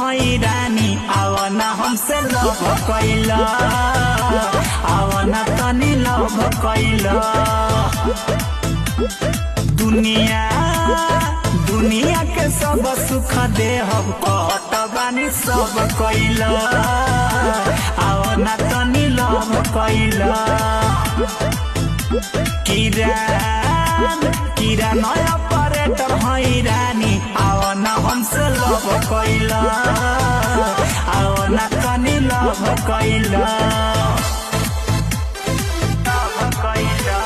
हई रानी आवन हमसे लव कैला आवन तनी लव कैला दुनिया के सब सुख देहब कहत बानी सब कैला आवन तनी लव कैला किरण ऑपरेटर हई रानी आवन हमसे लव कैला आवन तनी लव कैला लव कैला